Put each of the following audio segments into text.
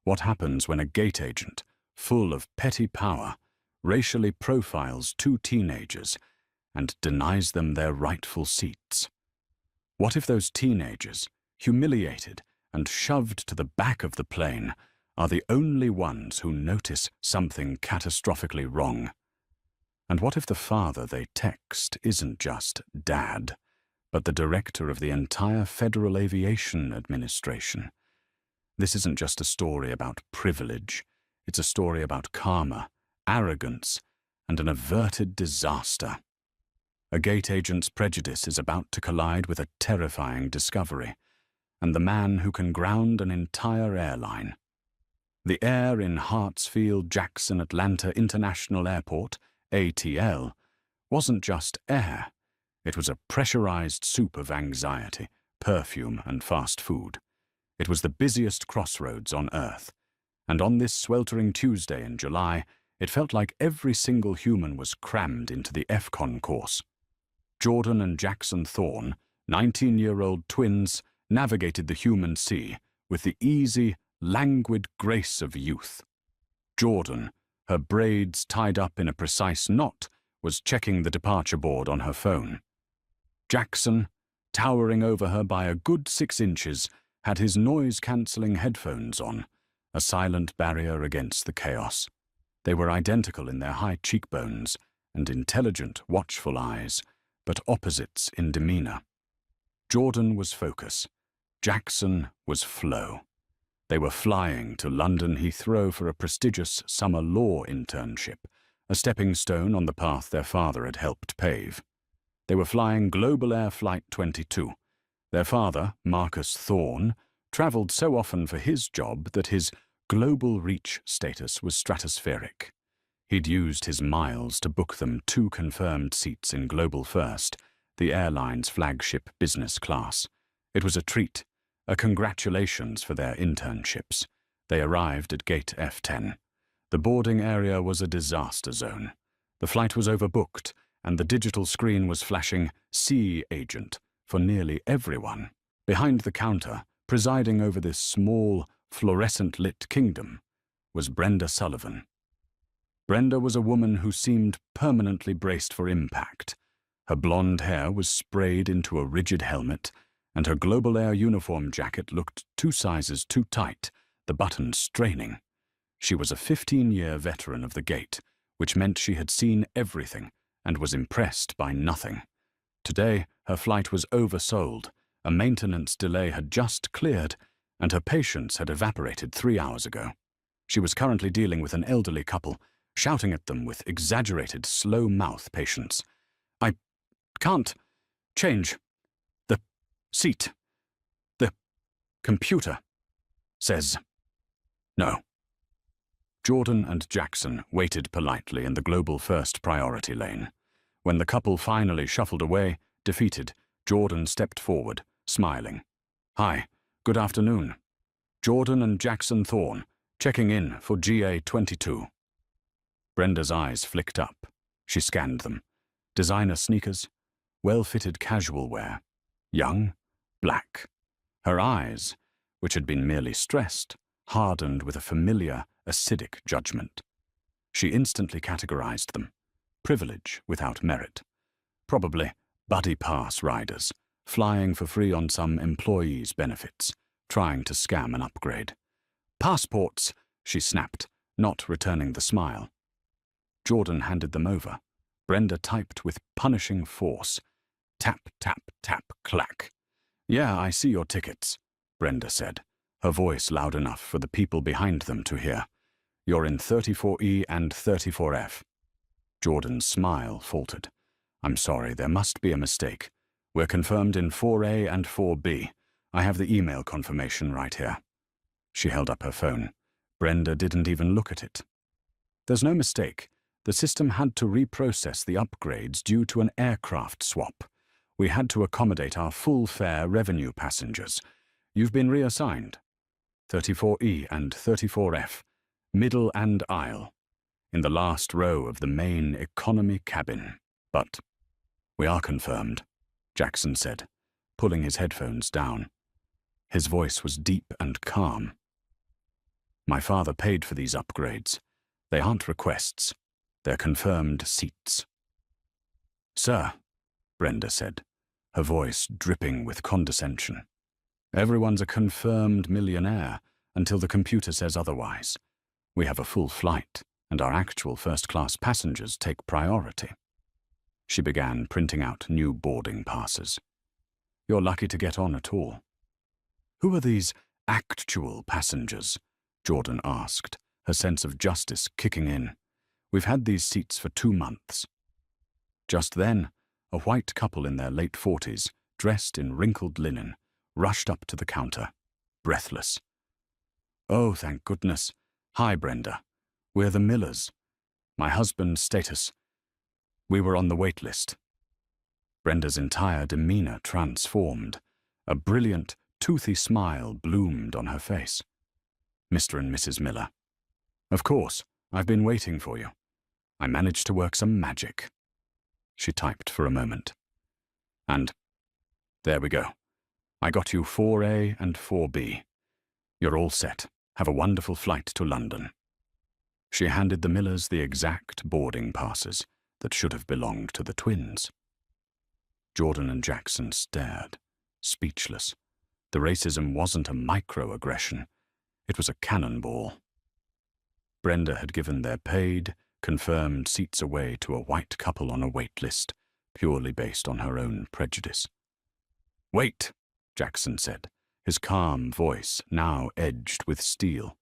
What happens when a gate agent, full of petty power, racially profiles two teenagers and denies them their rightful seats? What if those teenagers, humiliated and shoved to the back of the plane, are the only ones who notice something catastrophically wrong? And what if the father they text isn't just Dad, but the director of the entire Federal Aviation Administration? This isn't just a story about privilege. It's a story about karma, arrogance, and an averted disaster. A gate agent's prejudice is about to collide with a terrifying discovery, and the man who can ground an entire airline. The air in Hartsfield-Jackson Atlanta International Airport, ATL, wasn't just air. It was a pressurized soup of anxiety, perfume, and fast food. It was the busiest crossroads on Earth, and on this sweltering Tuesday in July, it felt like every single human was crammed into the FCON course. Jordan and Jackson Thorne, 19-year-old twins, navigated the human sea with the easy, languid grace of youth. Jordan, her braids tied up in a precise knot, was checking the departure board on her phone. Jackson, towering over her by a good 6 inches, had his noise-cancelling headphones on, a silent barrier against the chaos. They were identical in their high cheekbones and intelligent, watchful eyes, but opposites in demeanor. Jordan was focus. Jackson was flow. They were flying to London Heathrow for a prestigious summer law internship, a stepping stone on the path their father had helped pave. They were flying Global Air Flight 22. Their father, Marcus Thorne, travelled so often for his job that his global reach status was stratospheric. He'd used his miles to book them 2 confirmed seats in Global First, the airline's flagship business class. It was a treat, a congratulations for their internships. They arrived at gate F10. The boarding area was a disaster zone. The flight was overbooked, and the digital screen was flashing Sea Agent for nearly everyone. Behind the counter, presiding over this small, fluorescent-lit kingdom, was Brenda Sullivan. Brenda was a woman who seemed permanently braced for impact. Her blonde hair was sprayed into a rigid helmet, and her Global Air uniform jacket looked 2 sizes too tight, the buttons straining. She was a 15-year veteran of the gate, which meant she had seen everything and was impressed by nothing. Today, her flight was oversold, a maintenance delay had just cleared, and her patience had evaporated 3 hours ago. She was currently dealing with an elderly couple, shouting at them with exaggerated, slow-mouth patience. "I can't change the seat. The computer says no." Jordan and Jackson waited politely in the Global First priority lane. When the couple finally shuffled away, defeated, Jordan stepped forward, smiling. "Hi, good afternoon. Jordan and Jackson Thorne, checking in for GA22. Brenda's eyes flicked up. She scanned them. Designer sneakers, well-fitted casual wear. Young, black. Her eyes, which had been merely stressed, hardened with a familiar, acidic judgment. She instantly categorized them. Privilege without merit. Probably buddy pass riders, flying for free on some employee's benefits, trying to scam an upgrade. "Passports," she snapped, not returning the smile. Jordan handed them over. Brenda typed with punishing force. Tap, tap, tap, clack. "Yeah, I see your tickets," Brenda said, her voice loud enough for the people behind them to hear. "You're in 34E and 34F. Jordan's smile faltered. "I'm sorry, there must be a mistake. We're confirmed in 4A and 4B. I have the email confirmation right here." She held up her phone. Brenda didn't even look at it. "There's no mistake. The system had to reprocess the upgrades due to an aircraft swap. We had to accommodate our full-fare revenue passengers. You've been reassigned. 34E and 34F, middle and aisle, in the last row of the main economy cabin. But we are confirmed," Jackson said, pulling his headphones down. His voice was deep and calm. My father paid for these upgrades. They aren't requests. They're confirmed seats. Sir, Brenda said, her voice dripping with condescension. Everyone's a confirmed millionaire until the computer says otherwise. We have a full flight, and our actual first-class passengers take priority. She began printing out new boarding passes. You're lucky to get on at all. Who are these actual passengers? Jordan asked, her sense of justice kicking in. We've had these seats for 2 months. Just then, a white couple in their late 40s, dressed in wrinkled linen, rushed up to the counter, breathless. Oh, thank goodness. Hi, Brenda. We're the Millers. My husband's status. We were on the wait list. Brenda's entire demeanor transformed. A brilliant, toothy smile bloomed on her face. Mr. and Mrs. Miller. Of course, I've been waiting for you. I managed to work some magic. She typed for a moment. And there we go. I got you 4A and 4B. You're all set. Have a wonderful flight to London. She handed the Millers the exact boarding passes that should have belonged to the twins. Jordan and Jackson stared, speechless. The racism wasn't a microaggression. It was a cannonball. Brenda had given their paid, confirmed seats away to a white couple on a wait list, purely based on her own prejudice. Wait, Jackson said, his calm voice now edged with steel.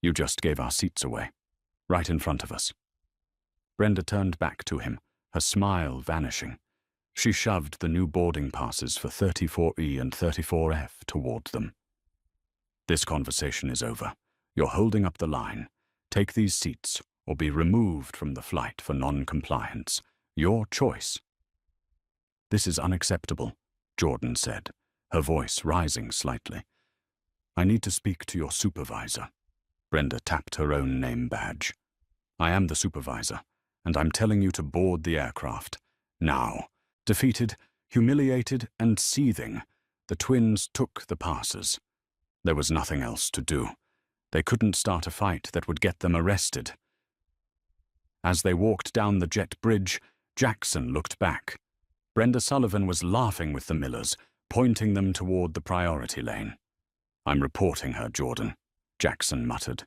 You just gave our seats away, right in front of us. Brenda turned back to him, her smile vanishing. She shoved the new boarding passes for 34E and 34F toward them. This conversation is over. You're holding up the line. Take these seats or be removed from the flight for non-compliance. Your choice. This is unacceptable, Jordan said, her voice rising slightly. I need to speak to your supervisor. Brenda tapped her own name badge. I am the supervisor, and I'm telling you to board the aircraft. Now. Defeated, humiliated, and seething, the twins took the passes. There was nothing else to do. They couldn't start a fight that would get them arrested. As they walked down the jet bridge, Jackson looked back. Brenda Sullivan was laughing with the Millers, pointing them toward the priority lane. I'm reporting her, Jordan, Jackson muttered.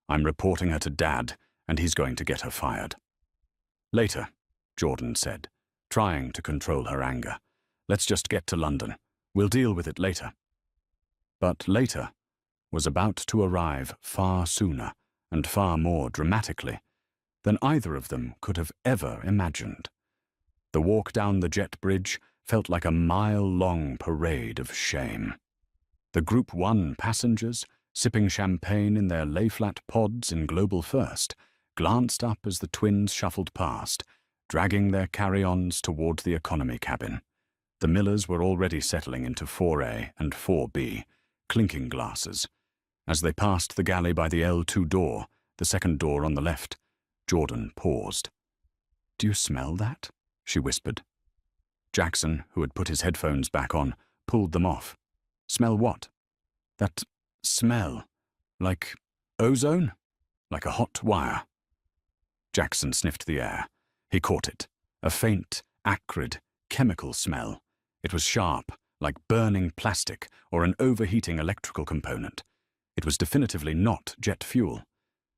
I'm reporting her to Dad, and he's going to get her fired. Later, Jordan said, trying to control her anger. Let's just get to London. We'll deal with it later. But later was about to arrive far sooner and far more dramatically than either of them could have ever imagined. The walk down the jet bridge felt like a mile-long parade of shame. The Group 1 passengers, sipping champagne in their lay-flat pods in Global First, glanced up as the twins shuffled past, dragging their carry-ons toward the economy cabin. The Millers were already settling into 4A and 4B, clinking glasses. As they passed the galley by the L2 door, the second door on the left, Jordan paused. Do you smell that? She whispered. Jackson, who had put his headphones back on, pulled them off. Smell what? That smell. Like ozone? Like a hot wire. Jackson sniffed the air. He caught it. A faint, acrid, chemical smell. It was sharp, like burning plastic or an overheating electrical component. It was definitively not jet fuel.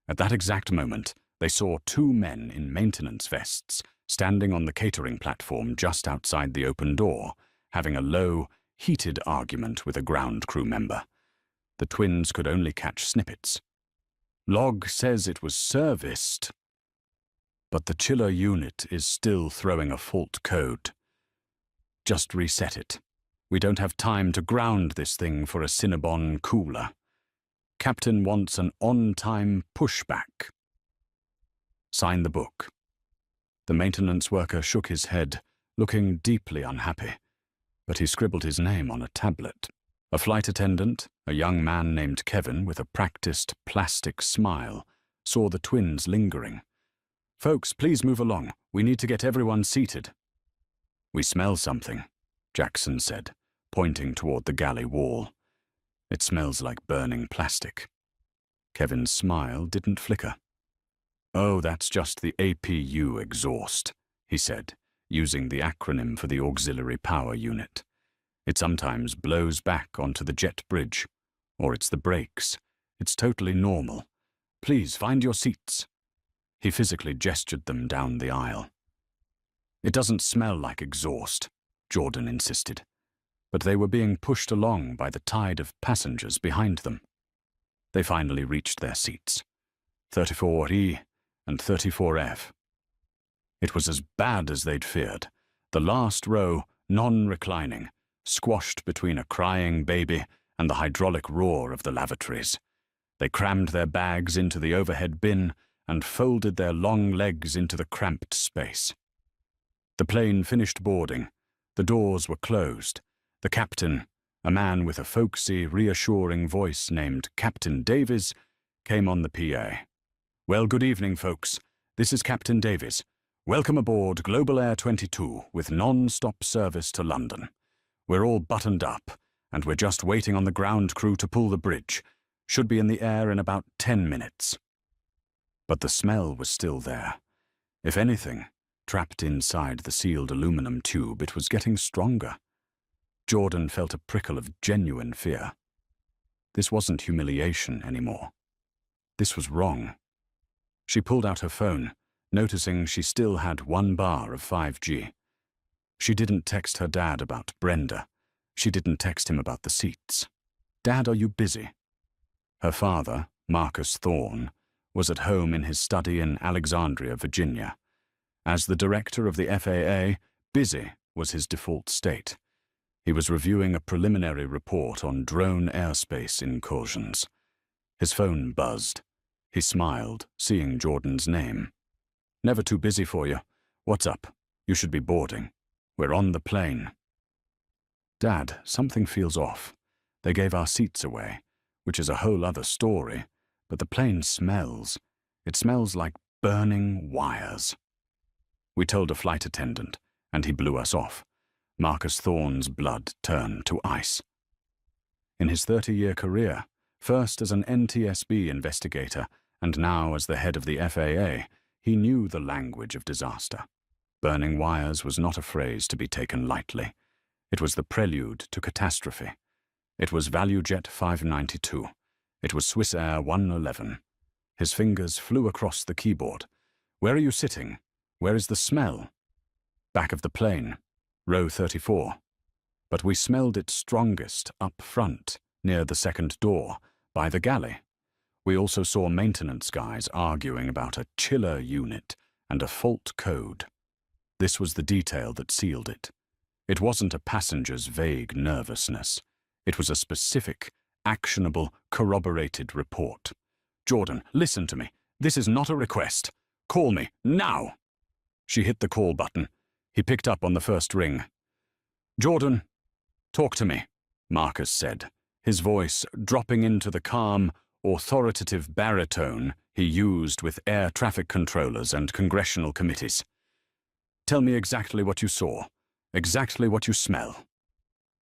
At that exact moment, they saw 2 men in maintenance vests standing on the catering platform just outside the open door, having a low, heated argument with a ground crew member. The twins could only catch snippets. Log says it was serviced, but the chiller unit is still throwing a fault code. Just reset it. We don't have time to ground this thing for a Cinnabon cooler. Captain wants an on-time pushback. Sign the book. The maintenance worker shook his head, looking deeply unhappy, but he scribbled his name on a tablet. A flight attendant, a young man named Kevin with a practiced plastic smile, saw the twins lingering. Folks, please move along. We need to get everyone seated. We smell something, Jackson said, pointing toward the galley wall. It smells like burning plastic. Kevin's smile didn't flicker. "Oh, that's just the APU exhaust," he said, using the acronym for the auxiliary power unit. "It sometimes blows back onto the jet bridge, or it's the brakes. It's totally normal. Please find your seats." He physically gestured them down the aisle. "It doesn't smell like exhaust," Jordan insisted, but they were being pushed along by the tide of passengers behind them. They finally reached their seats, 34E and 34F. It was as bad as they'd feared. The last row, non-reclining, squashed between a crying baby and the hydraulic roar of the lavatories. They crammed their bags into the overhead bin and folded their long legs into the cramped space. The plane finished boarding. The doors were closed. The captain, a man with a folksy, reassuring voice named Captain Davies, came on the PA. "Well, good evening, folks. This is Captain Davies. Welcome aboard Global Air 22 with non-stop service to London. We're all buttoned up, and we're just waiting on the ground crew to pull the bridge. Should be in the air in about 10 minutes. But the smell was still there. If anything, trapped inside the sealed aluminum tube, it was getting stronger. Jordan felt a prickle of genuine fear. This wasn't humiliation anymore. This was wrong. She pulled out her phone, noticing she still had 1 bar of 5G. She didn't text her dad about Brenda. She didn't text him about the seats. "Dad, are you busy?" Her father, Marcus Thorne, was at home in his study in Alexandria, Virginia. As the director of the FAA, busy was his default state. He was reviewing a preliminary report on drone airspace incursions. His phone buzzed. He smiled, seeing Jordan's name. "Never too busy for you. What's up? You should be boarding. We're on the plane." "Dad, something feels off. They gave our seats away, which is a whole other story, but the plane smells. It smells like burning wires." "We told a flight attendant, and he blew us off." Marcus Thorne's blood turned to ice. In his 30-year career, first as an NTSB investigator and now as the head of the FAA, he knew the language of disaster. Burning wires was not a phrase to be taken lightly. It was the prelude to catastrophe. It was ValueJet 592. It was Swissair 111. His fingers flew across the keyboard. "Where are you sitting? Where is the smell?" "Back of the plane. Row 34. But we smelled it strongest up front, near the second door, by the galley. We also saw maintenance guys arguing about a chiller unit and a fault code. This was the detail that sealed it. It wasn't a passenger's vague nervousness. It was a specific, actionable, corroborated report. "Jordan, listen to me. This is not a request. Call me, now." She hit the call button. He picked up on the first ring. "Jordan, talk to me," Marcus said, his voice dropping into the calm, authoritative baritone he used with air traffic controllers and congressional committees. "Tell me exactly what you saw, exactly what you smell."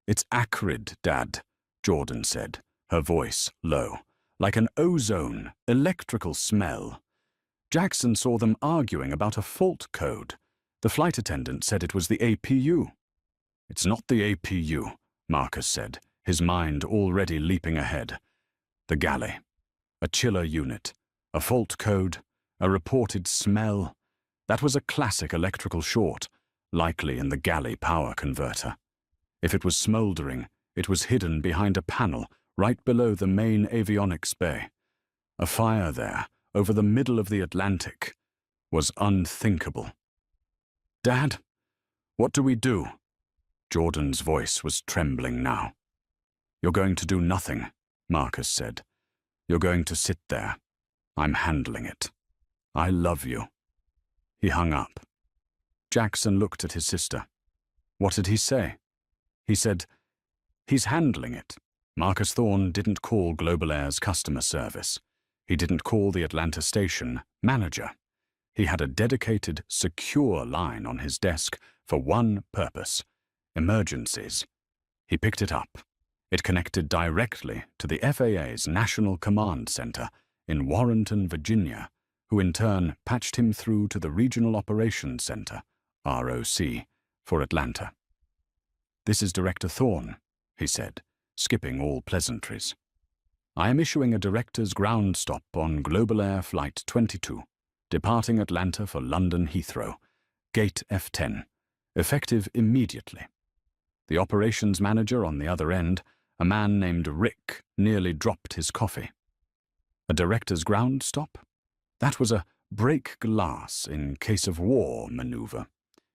"It's acrid, Dad," Jordan said, her voice low, "like an ozone, electrical smell. Jackson saw them arguing about a fault code. The flight attendant said it was the APU." "It's not the APU," Marcus said, his mind already leaping ahead. "The galley. A chiller unit. A fault code. A reported smell. That was a classic electrical short, likely in the galley power converter. If it was smoldering, it was hidden behind a panel right below the main avionics bay. A fire there, over the middle of the Atlantic, was unthinkable." "Dad, what do we do?" Jordan's voice was trembling now. "You're going to do nothing," Marcus said. "You're going to sit there. I'm handling it. I love you." He hung up. Jackson looked at his sister. "What did he say?" He said, "He's handling it." Marcus Thorne didn't call Global Air's customer service. He didn't call the Atlanta station manager. He had a dedicated, secure line on his desk for one purpose: emergencies. He picked it up. It connected directly to the FAA's National Command Center in Warrenton, Virginia, who in turn patched him through to the Regional Operations Center, ROC, for Atlanta. "This is Director Thorne," he said, skipping all pleasantries. "I am issuing a director's ground stop on Global Air Flight 22, departing Atlanta for London Heathrow, Gate F10, effective immediately." The operations manager on the other end, a man named Rick, nearly dropped his coffee. A director's ground stop? That was a break glass in case of war maneuver.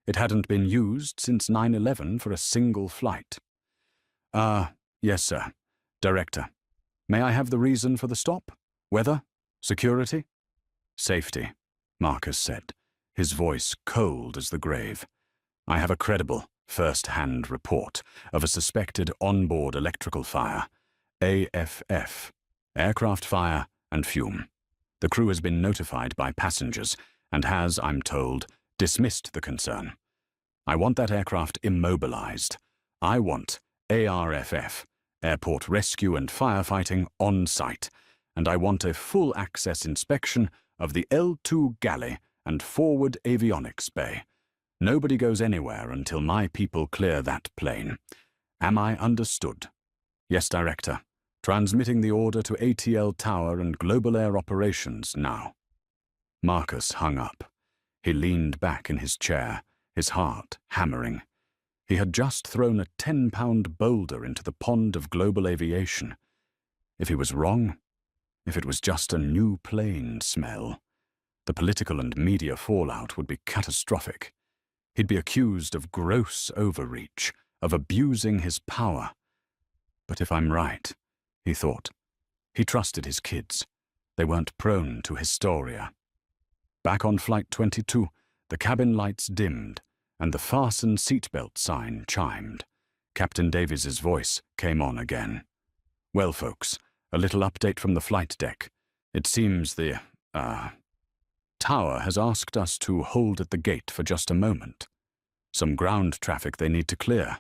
It hadn't been used since 9/11 for a single flight. Yes, sir. Director. May I have the reason for the stop? Weather? Security? Safety, Marcus said, his voice cold as the grave. I have a credible, first-hand report of a suspected onboard electrical fire, AFF, aircraft fire and fume. The crew has been notified by passengers and has, I'm told, dismissed the concern. I want that aircraft immobilized. I want ARFF, Airport Rescue and Firefighting, on site, and I want a full access inspection of the L2 galley and forward avionics bay. Nobody goes anywhere until my people clear that plane. Am I understood? Yes, Director. Transmitting the order to ATL Tower and Global Air Operations now. Marcus hung up. He leaned back in his chair, his heart hammering. He had just thrown a 10-pound boulder into the pond of global aviation. If he was wrong, if it was just a new plane smell, the political and media fallout would be catastrophic. He'd be accused of gross overreach, of abusing his power. But if I'm right, he thought, he trusted his kids. They weren't prone to hysteria. Back on Flight 22, the cabin lights dimmed, and the fasten seatbelt sign chimed. Captain Davies's voice came on again. Well, folks, a little update from the flight deck. It seems the, tower has asked us to hold at the gate for just a moment. Some ground traffic they need to clear.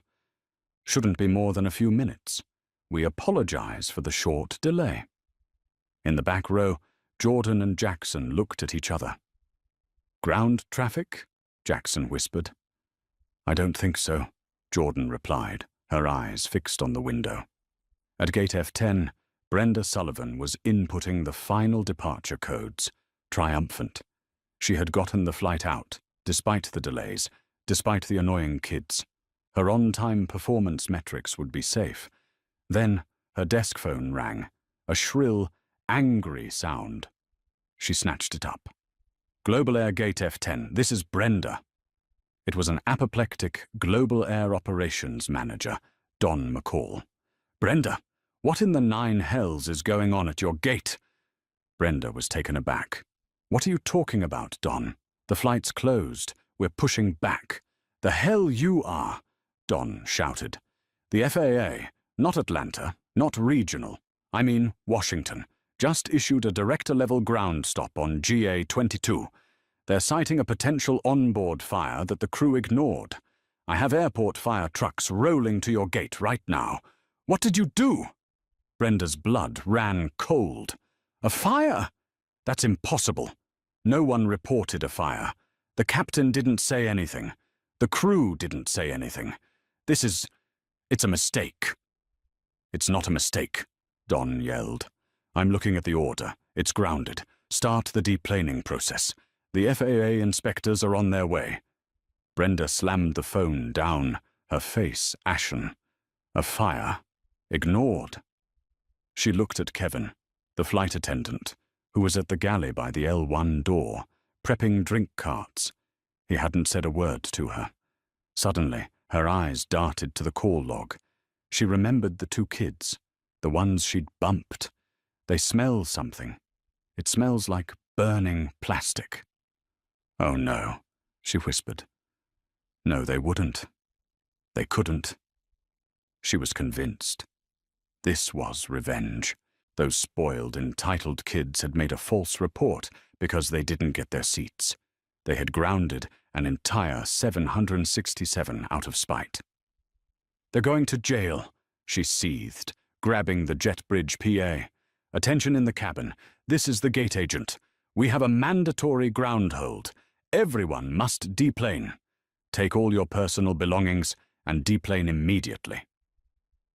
Shouldn't be more than a few minutes. We apologize for the short delay. In the back row, Jordan and Jackson looked at each other. Ground traffic? Jackson whispered. I don't think so, Jordan replied, her eyes fixed on the window. At gate F10, Brenda Sullivan was inputting the final departure codes, triumphant. She had gotten the flight out, despite the delays, despite the annoying kids. Her on-time performance metrics would be safe. Then her desk phone rang, a shrill, angry sound. She snatched it up. Global Air Gate F10, this is Brenda. It was an apoplectic Global Air Operations Manager, Don McCall. Brenda, what in the nine hells is going on at your gate? Brenda was taken aback. What are you talking about, Don? The flight's closed. We're pushing back. The hell you are, Don shouted. The FAA, not Atlanta, not regional, I mean Washington, just issued a director-level ground stop on GA-22. They're citing a potential onboard fire that the crew ignored. I have airport fire trucks rolling to your gate right now. What did you do? Brenda's blood ran cold. A fire? That's impossible. No one reported a fire. The captain didn't say anything. The crew didn't say anything. It's a mistake. It's not a mistake, Don yelled. I'm looking at the order. It's grounded. Start the deplaning process. The FAA inspectors are on their way. Brenda slammed the phone down, her face ashen. A fire. Ignored. She looked at Kevin, the flight attendant, who was at the galley by the L1 door, prepping drink carts. He hadn't said a word to her. Suddenly, her eyes darted to the call log. She remembered the two kids, the ones she'd bumped. They smell something. It smells like burning plastic. Oh no, she whispered. No, they wouldn't. They couldn't. She was convinced. This was revenge. Those spoiled, entitled kids had made a false report because they didn't get their seats. They had grounded an entire 767 out of spite. They're going to jail, she seethed, grabbing the jet bridge PA. Attention in the cabin. this is the gate agent. We have a mandatory ground hold. Everyone must deplane. Take all your personal belongings and deplane immediately."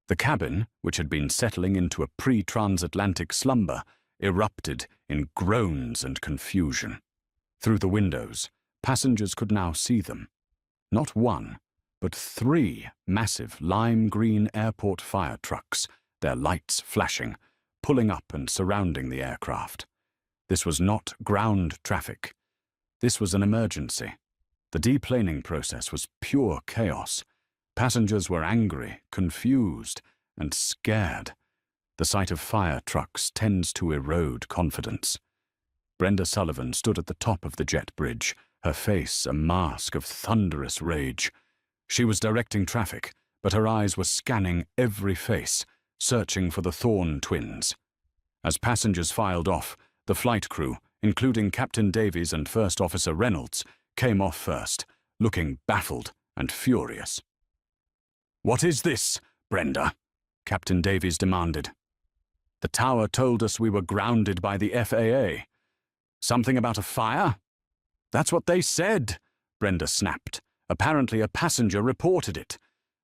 The cabin, which had been settling into a pre-transatlantic slumber, erupted in groans and confusion. Through the windows, passengers could now see them. Not one, but 3 massive lime-green airport fire trucks, their lights flashing, pulling up and surrounding the aircraft. This was not ground traffic. This was an emergency. The deplaning process was pure chaos. Passengers were angry, confused, and scared. The sight of fire trucks tends to erode confidence. Brenda Sullivan stood at the top of the jet bridge, her face a mask of thunderous rage. She was directing traffic, but her eyes were scanning every face, searching for the Thorne twins. As passengers filed off, the flight crew, including Captain Davies and First Officer Reynolds, came off first, looking baffled and furious. "What is this, Brenda?" Captain Davies demanded. "The tower told us we were grounded by the FAA. Something about a fire?" "That's what they said," Brenda snapped. "Apparently a passenger reported it.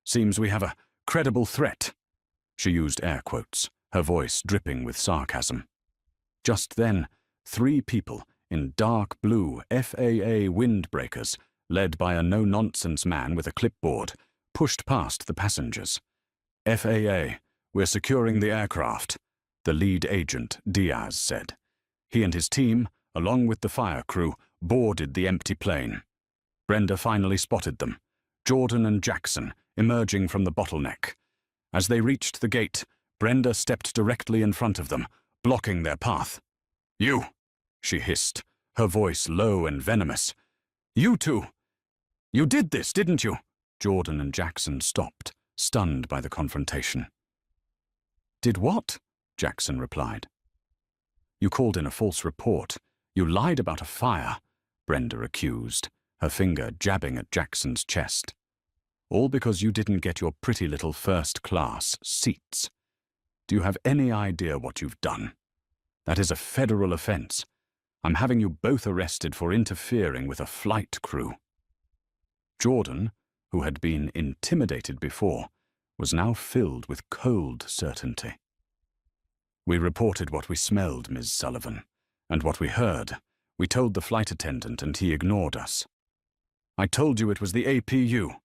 Seems we have a credible threat." She used air quotes, her voice dripping with sarcasm. Just then, 3 people in dark blue FAA windbreakers, led by a no-nonsense man with a clipboard, pushed past the passengers. "FAA, we're securing the aircraft," the lead agent, Diaz, said. He and his team, along with the fire crew, boarded the empty plane. Brenda finally spotted them, Jordan and Jackson, emerging from the bottleneck. As they reached the gate, Brenda stepped directly in front of them, blocking their path. "You," she hissed, her voice low and venomous. "You two! You did this, didn't you?" Jordan and Jackson stopped, stunned by the confrontation. "Did what?" Jackson replied. "You called in a false report. You lied about a fire," Brenda accused, her finger jabbing at Jackson's chest. "All because you didn't get your pretty little first-class seats. Do you have any idea what you've done? That is a federal offense. I'm having you both arrested for interfering with a flight crew." Jordan, who had been intimidated before, was now filled with cold certainty. "We reported what we smelled, Ms. Sullivan, and what we heard. We told the flight attendant and he ignored us." "I told you it was the APU."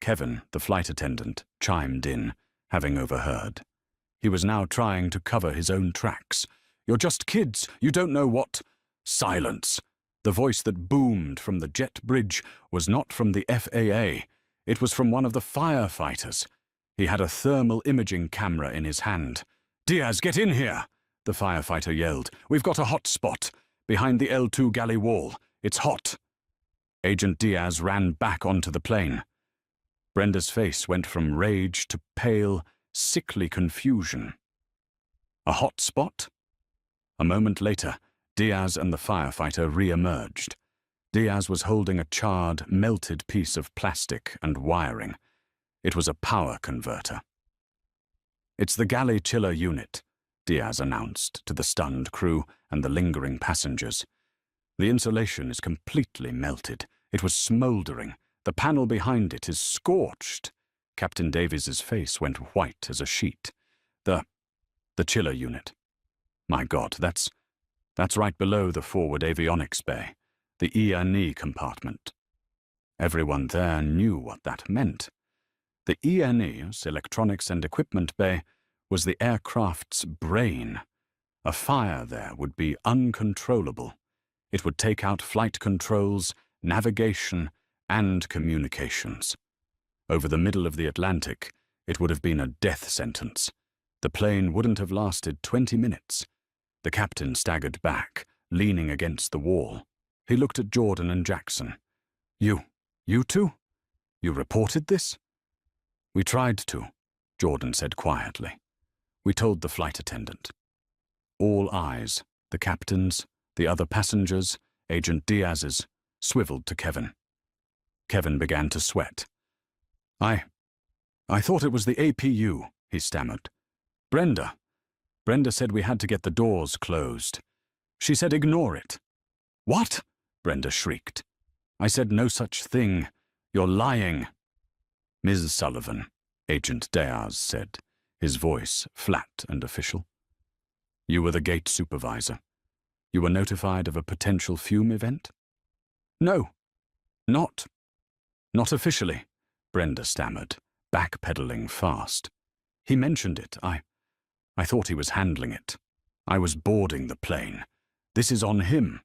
Kevin, the flight attendant, chimed in, having overheard. He was now trying to cover his own tracks. "You're just kids. You don't know what—" "Silence!" The voice that boomed from the jet bridge was not from the FAA. It was from one of the firefighters. He had a thermal imaging camera in his hand. "Diaz, get in here!" the firefighter yelled. "We've got a hot spot. Behind the L2 galley wall. It's hot." Agent Diaz ran back onto the plane. Brenda's face went from rage to pale, sickly confusion. A hot spot? A moment later, Diaz and the firefighter re-emerged. Diaz was holding a charred, melted piece of plastic and wiring. It was a power converter. "It's the galley chiller unit," Diaz announced to the stunned crew and the lingering passengers. "The insulation is completely melted. It was smoldering. The panel behind it is scorched." Captain Davies's face went white as a sheet. The chiller unit. My God, that's right below the forward avionics bay, the E&E compartment. Everyone there knew what that meant. The E&E's Electronics and Equipment Bay was the aircraft's brain. A fire there would be uncontrollable. It would take out flight controls, navigation, and communications. Over the middle of the Atlantic, it would have been a death sentence. The plane wouldn't have lasted 20 minutes. The captain staggered back, leaning against the wall. He looked at Jordan and Jackson. You two? You reported this?" "We tried to," Jordan said quietly. "We told the flight attendant." All eyes, the captain's, the other passengers, Agent Diaz's, swiveled to Kevin. Kevin began to sweat. I thought it was the APU," he stammered. Brenda said we had to get the doors closed. She said ignore it. What? Brenda shrieked. I said no such thing. You're lying. Ms. Sullivan, Agent Diaz said, his voice flat and official. You were the gate supervisor. You were notified of a potential fume event? No, not officially, Brenda stammered, backpedaling fast. He mentioned it. I thought he was handling it. I was boarding the plane. This is on him.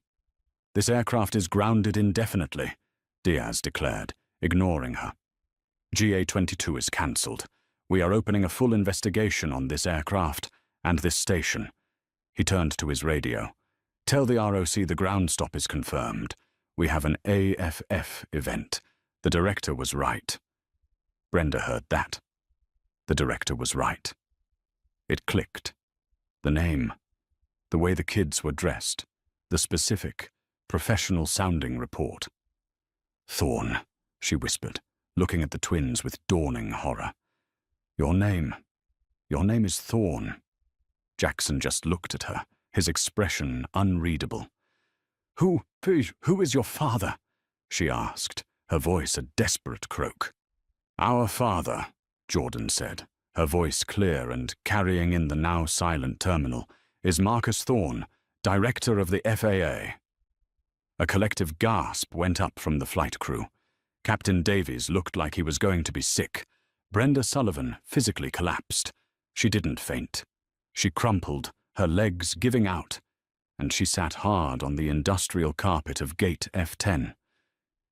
This aircraft is grounded indefinitely, Diaz declared, ignoring her. GA-22 is cancelled. We are opening a full investigation on this aircraft and this station. He turned to his radio. Tell the ROC the ground stop is confirmed. We have an AFF event. The director was right. Brenda heard that. The director was right. It clicked. The name, the way the kids were dressed, the specific, professional-sounding report. Thorne, she whispered, looking at the twins with dawning horror. Your name is Thorne. Jackson just looked at her, his expression unreadable. Who is your father? She asked, her voice a desperate croak. Our father, Jordan said, her voice clear and carrying in the now silent terminal, is Marcus Thorne, director of the FAA. A collective gasp went up from the flight crew. Captain Davies looked like he was going to be sick. Brenda Sullivan physically collapsed. She didn't faint. She crumpled, her legs giving out, and she sat hard on the industrial carpet of Gate F-10.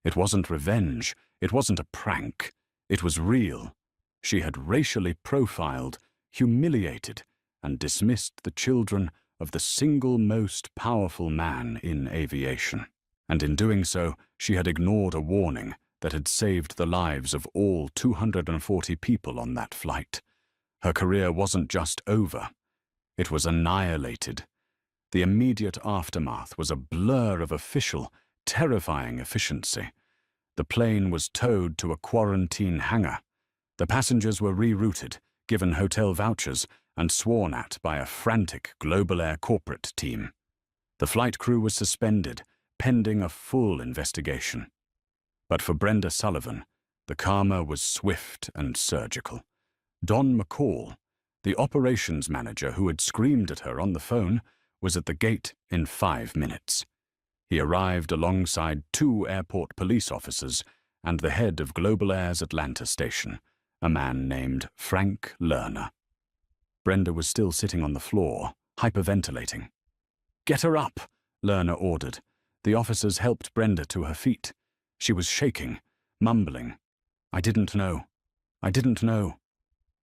It wasn't revenge. It wasn't a prank. It was real. She had racially profiled, humiliated, and dismissed the children of the single most powerful man in aviation. And in doing so, she had ignored a warning that had saved the lives of all 240 people on that flight. Her career wasn't just over. It was annihilated. The immediate aftermath was a blur of official, terrifying efficiency. The plane was towed to a quarantine hangar. The passengers were rerouted, given hotel vouchers, and sworn at by a frantic Global Air corporate team. The flight crew was suspended, pending a full investigation. But for Brenda Sullivan, the karma was swift and surgical. Don McCall, the operations manager who had screamed at her on the phone, was at the gate in 5 minutes. He arrived alongside 2 airport police officers and the head of Global Air's Atlanta station, a man named Frank Lerner. Brenda was still sitting on the floor, hyperventilating. "Get her up," Lerner ordered. The officers helped Brenda to her feet. She was shaking, mumbling. I didn't know.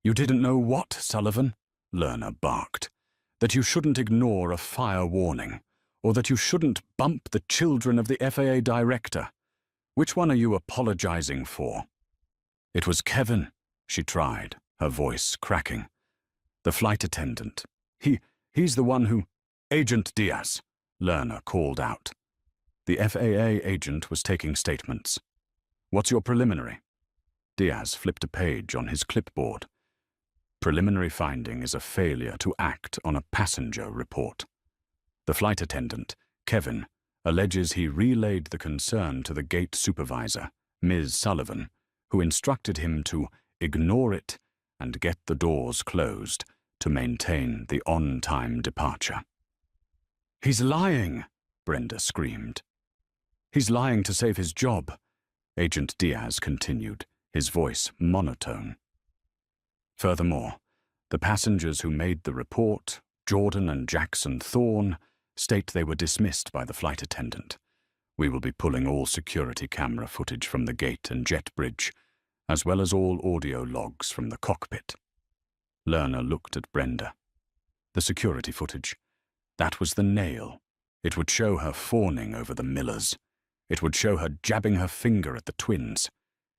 You didn't know what, Sullivan?" Lerner barked. "That you shouldn't ignore a fire warning, or that you shouldn't bump the children of the FAA director. Which one are you apologizing for?" "It was Kevin," she tried, her voice cracking. "The flight attendant. He's the one who—" "Agent Diaz," Lerner called out. The FAA agent was taking statements. "What's your preliminary?" Diaz flipped a page on his clipboard. Preliminary finding is a failure to act on a passenger report. The flight attendant, Kevin, alleges he relayed the concern to the gate supervisor, Ms. Sullivan, who instructed him to ignore it and get the doors closed to maintain the on-time departure. "He's lying," Brenda screamed. "He's lying to save his job," Agent Diaz continued, his voice monotone. Furthermore, the passengers who made the report, Jordan and Jackson Thorne, state they were dismissed by the flight attendant. We will be pulling all security camera footage from the gate and jet bridge, as well as all audio logs from the cockpit. Lerner looked at Brenda. The security footage. That was the nail. It would show her fawning over the Millers. It would show her jabbing her finger at the twins.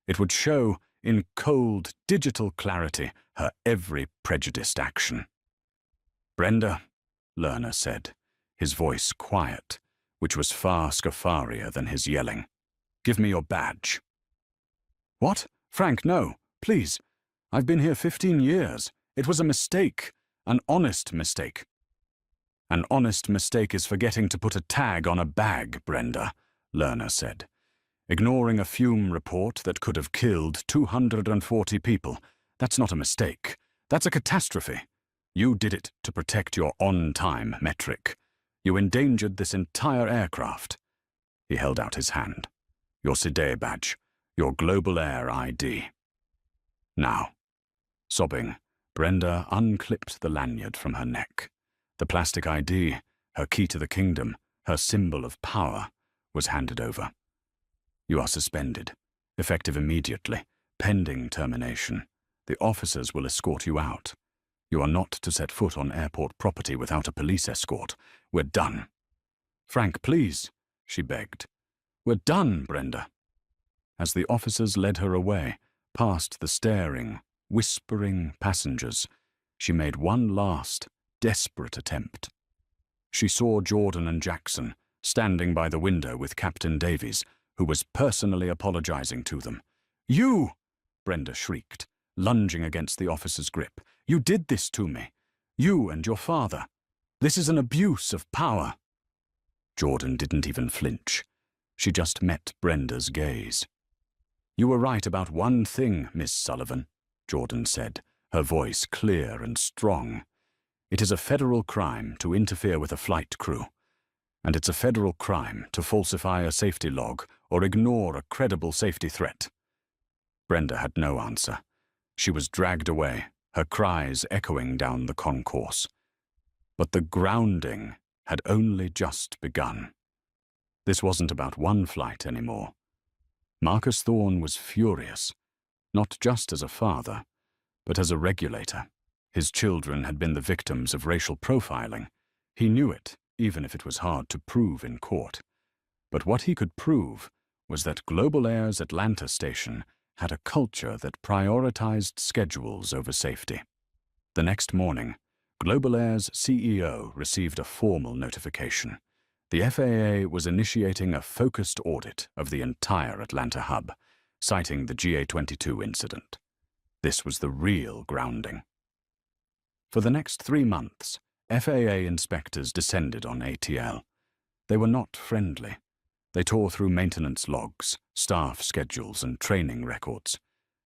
It would show, in cold, digital clarity, her every prejudiced action. "Brenda," Lerner said, his voice quiet, which was far scarier than his yelling. "Give me your badge." "What? Frank, no, please. I've been here 15 years. It was a mistake, an honest mistake." An honest mistake is forgetting to put a tag on a bag, Brenda, Lerner said. Ignoring a fume report that could have killed 240 people, that's not a mistake. That's a catastrophe. You did it to protect your on-time metric. You endangered this entire aircraft. He held out his hand. Your CIDE badge. Your Global Air ID. Now. Sobbing, Brenda unclipped the lanyard from her neck. The plastic ID, her key to the kingdom, her symbol of power, was handed over. You are suspended, effective immediately, pending termination. The officers will escort you out. You are not to set foot on airport property without a police escort. We're done. Frank, please, she begged. We're done, Brenda. As the officers led her away, past the staring, whispering passengers, she made one last, desperate attempt. She saw Jordan and Jackson standing by the window with Captain Davies, who was personally apologizing to them. You! Brenda shrieked, lunging against the officer's grip. You did this to me. You and your father. This is an abuse of power. Jordan didn't even flinch. She just met Brenda's gaze. You were right about one thing, Miss Sullivan, Jordan said, her voice clear and strong. It is a federal crime to interfere with a flight crew. And it's a federal crime to falsify a safety log or ignore a credible safety threat. Brenda had no answer. She was dragged away, her cries echoing down the concourse. But the grounding had only just begun. This wasn't about one flight anymore. Marcus Thorne was furious, not just as a father, but as a regulator. His children had been the victims of racial profiling. He knew it, even if it was hard to prove in court. But what he could prove was that Global Air's Atlanta station had a culture that prioritized schedules over safety. The next morning, Global Air's CEO received a formal notification. The FAA was initiating a focused audit of the entire Atlanta hub, citing the GA-22 incident. This was the real grounding. For the next 3 months, FAA inspectors descended on ATL. They were not friendly. They tore through maintenance logs, staff schedules, and training records.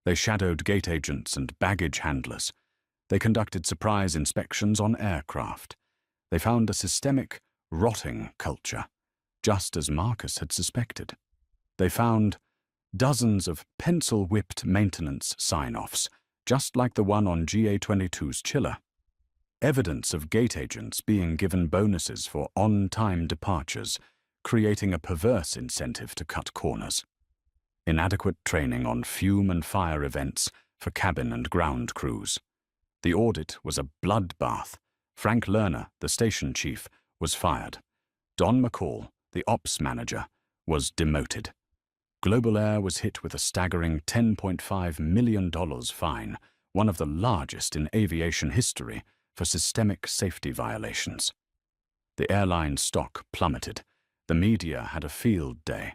They shadowed gate agents and baggage handlers. They conducted surprise inspections on aircraft. They found a systemic, rotting culture, just as Marcus had suspected. They found dozens of pencil-whipped maintenance sign-offs, just like the one on GA-22's chiller. Evidence of gate agents being given bonuses for on-time departures, creating a perverse incentive to cut corners. Inadequate training on fume and fire events for cabin and ground crews. The audit was a bloodbath. Frank Lerner, the station chief, was fired. Don McCall, the ops manager, was demoted. Global Air was hit with a staggering $10.5 million fine, one of the largest in aviation history, for systemic safety violations. The airline's stock plummeted. The media had a field day.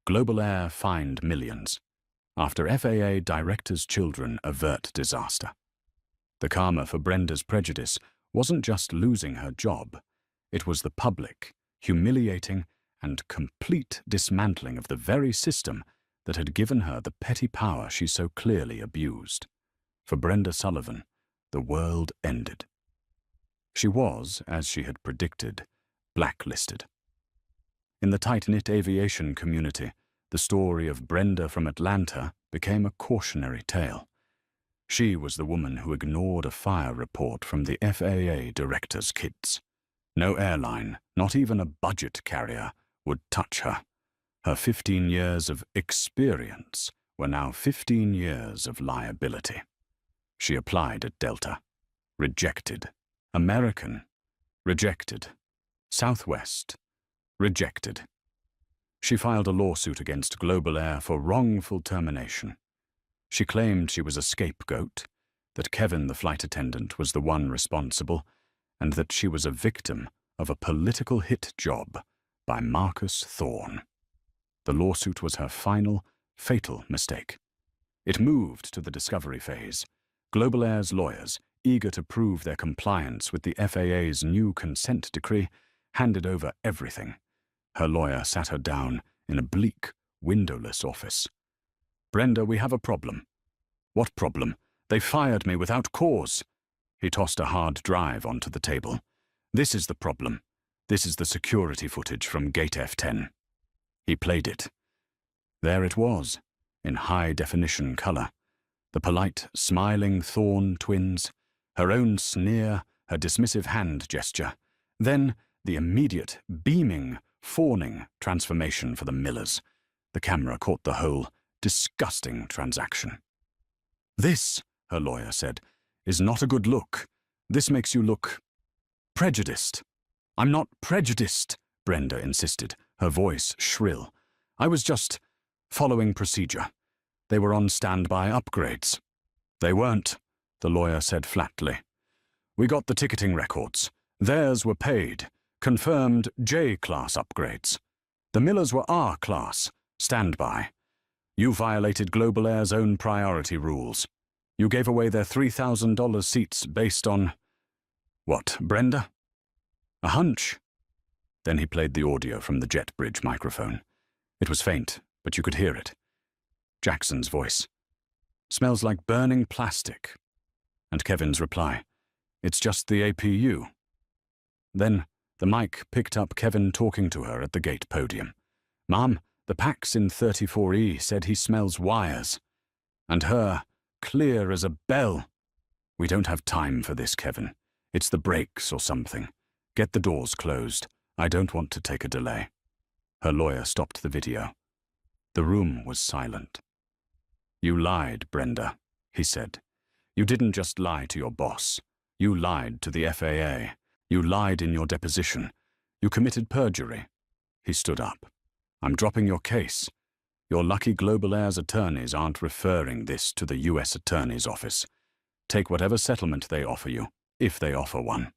Global Air fined millions. After FAA directors' children avert disaster. The karma for Brenda's prejudice wasn't just losing her job. It was the public, humiliating, and complete dismantling of the very system that had given her the petty power she so clearly abused. For Brenda Sullivan, the world ended. She was, as she had predicted, blacklisted. In the tight-knit aviation community, the story of Brenda from Atlanta became a cautionary tale. She was the woman who ignored a fire report from the FAA director's kids. No airline, not even a budget carrier, would touch her. Her 15 years of experience were now 15 years of liability. She applied at Delta. Rejected. American. Rejected. Southwest. Rejected. She filed a lawsuit against Global Air for wrongful termination. She claimed she was a scapegoat, that Kevin, the flight attendant, was the one responsible, and that she was a victim of a political hit job by Marcus Thorne. The lawsuit was her final, fatal mistake. It moved to the discovery phase. Global Air's lawyers, eager to prove their compliance with the FAA's new consent decree, handed over everything. Her lawyer sat her down in a bleak, windowless office. "Brenda, we have a problem." "What problem? They fired me without cause." He tossed a hard drive onto the table. "This is the problem. This is the security footage from Gate F10. He played it. There it was, in high-definition color. The polite, smiling Thorne twins, her own sneer, her dismissive hand gesture. Then the immediate, beaming, fawning transformation for the Millers. The camera caught the whole disgusting transaction. "This," her lawyer said, "is not a good look. This makes you look prejudiced." "I'm not prejudiced," Brenda insisted, her voice shrill. "I was just following procedure. They were on standby upgrades." "They weren't," the lawyer said flatly. "We got the ticketing records. Theirs were paid, confirmed J-class upgrades. The Millers were R-class, standby. You violated Global Air's own priority rules. You gave away their $3,000 seats based on... what, Brenda? A hunch?" Then he played the audio from the jet bridge microphone. It was faint, but you could hear it. Jackson's voice. "Smells like burning plastic." And Kevin's reply. "It's just the APU." Then the mic picked up Kevin talking to her at the gate podium. "Mom, the Pax in 34E said he smells wires." And her, clear as a bell. "We don't have time for this, Kevin. It's the brakes or something. Get the doors closed. I don't want to take a delay." Her lawyer stopped the video. The room was silent. "You lied, Brenda," he said. "You didn't just lie to your boss. You lied to the FAA. You lied in your deposition. You committed perjury." He stood up. "I'm dropping your case. Your lucky Global Air's attorneys aren't referring this to the U.S. Attorney's Office. Take whatever settlement they offer you, if they offer one."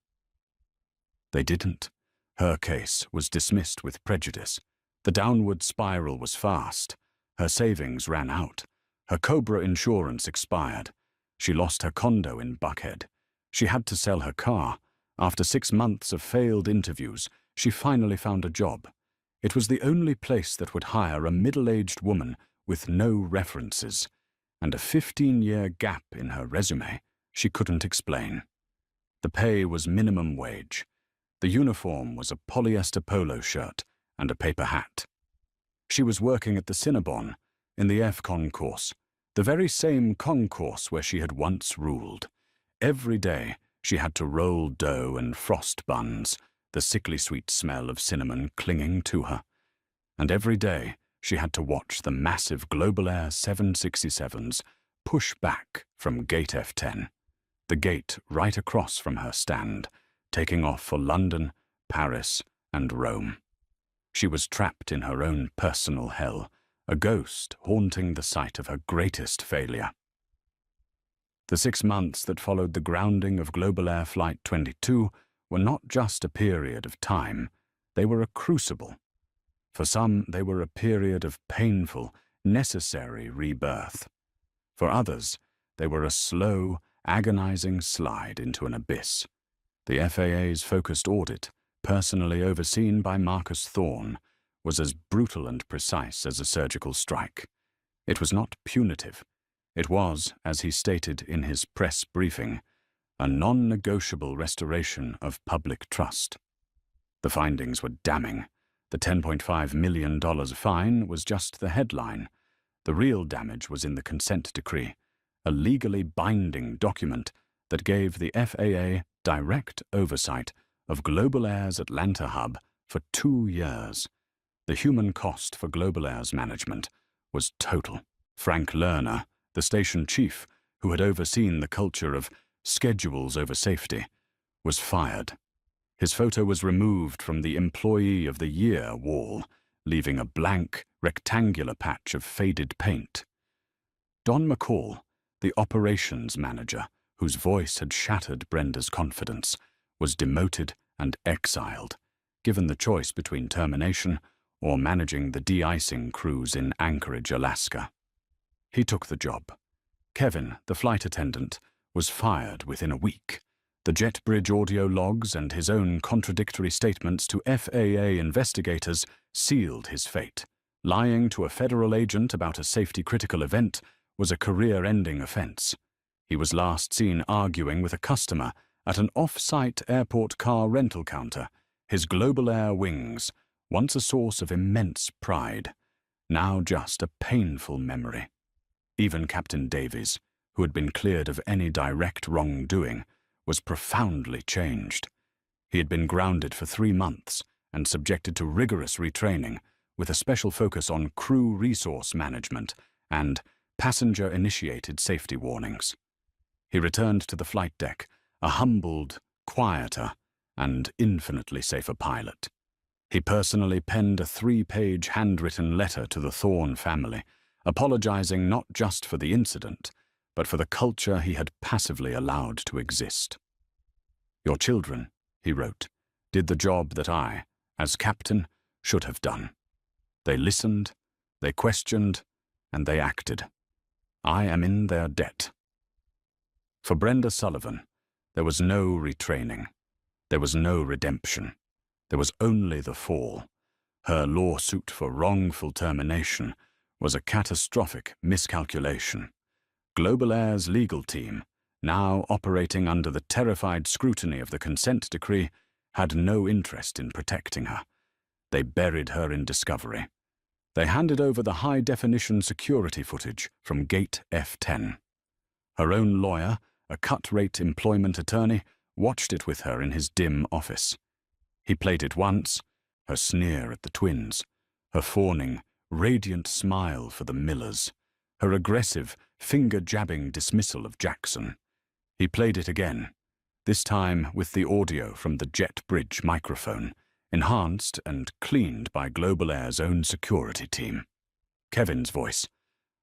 They didn't. Her case was dismissed with prejudice. The downward spiral was fast. Her savings ran out. Her Cobra insurance expired. She lost her condo in Buckhead. She had to sell her car. After 6 months of failed interviews, she finally found a job. It was the only place that would hire a middle-aged woman with no references, and a 15-year gap in her resume she couldn't explain. The pay was minimum wage. The uniform was a polyester polo shirt and a paper hat. She was working at the Cinnabon, in the F concourse, the very same concourse where she had once ruled. Every day she had to roll dough and frost buns, the sickly sweet smell of cinnamon clinging to her. And every day she had to watch the massive Global Air 767s push back from Gate F10, the gate right across from her stand, taking off for London, Paris, and Rome. She was trapped in her own personal hell, a ghost haunting the site of her greatest failure. The 6 months that followed the grounding of Global Air Flight 22 were not just a period of time, they were a crucible. For some, they were a period of painful, necessary rebirth. For others, they were a slow, agonizing slide into an abyss. The FAA's focused audit, personally overseen by Marcus Thorne, was as brutal and precise as a surgical strike. It was not punitive. It was, as he stated in his press briefing, a non-negotiable restoration of public trust. The findings were damning. The $10.5 million fine was just the headline. The real damage was in the consent decree, a legally binding document that gave the FAA direct oversight of Global Air's Atlanta hub for 2 years. The human cost for Global Air's management was total. Frank Lerner, the station chief, who had overseen the culture of schedules over safety, was fired. His photo was removed from the Employee of the Year wall, leaving a blank, rectangular patch of faded paint. Don McCall, the operations manager, whose voice had shattered Brenda's confidence, was demoted and exiled, given the choice between termination or managing the de-icing crews in Anchorage, Alaska. He took the job. Kevin, the flight attendant, was fired within a week. The jet bridge audio logs and his own contradictory statements to FAA investigators sealed his fate. Lying to a federal agent about a safety-critical event was a career-ending offense. He was last seen arguing with a customer at an off-site airport car rental counter, his Global Air wings, once a source of immense pride, now just a painful memory. Even Captain Davies, who had been cleared of any direct wrongdoing, was profoundly changed. He had been grounded for 3 months and subjected to rigorous retraining, with a special focus on crew resource management and passenger-initiated safety warnings. He returned to the flight deck, a humbled, quieter, and infinitely safer pilot. He personally penned a 3-page handwritten letter to the Thorne family, apologizing not just for the incident, but for the culture he had passively allowed to exist. "Your children," he wrote, "did the job that I, as captain, should have done. They listened, they questioned, and they acted. I am in their debt." For Brenda Sullivan, there was no retraining. There was no redemption. There was only the fall. Her lawsuit for wrongful termination was a catastrophic miscalculation. Global Air's legal team, now operating under the terrified scrutiny of the consent decree, had no interest in protecting her. They buried her in discovery. They handed over the high-definition security footage from Gate F10. Her own lawyer, a cut-rate employment attorney, watched it with her in his dim office. He played it once, her sneer at the twins, her fawning, radiant smile for the Millers, her aggressive, finger-jabbing dismissal of Jackson. He played it again, this time with the audio from the jet bridge microphone, enhanced and cleaned by Global Air's own security team. Kevin's voice.